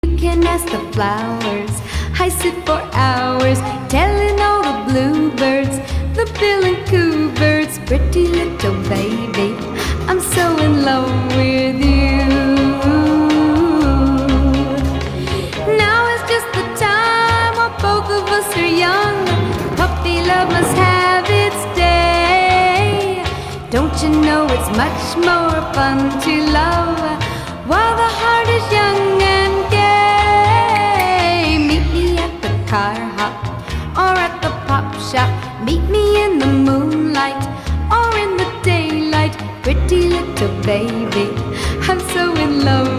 You can ask the flowers. I sit for hours telling all the bluebirds, the bill and coo birds, pretty little baby, I'm so in love with you. Now is just the time while both of us are young. Puppy love must have its day. Don't you know it's much more fun to love while the heart is young and gay? Meet me at the car hop or at the pop shop. Meet me in the moonlight or in the daylight. Pretty little baby, I'm so in love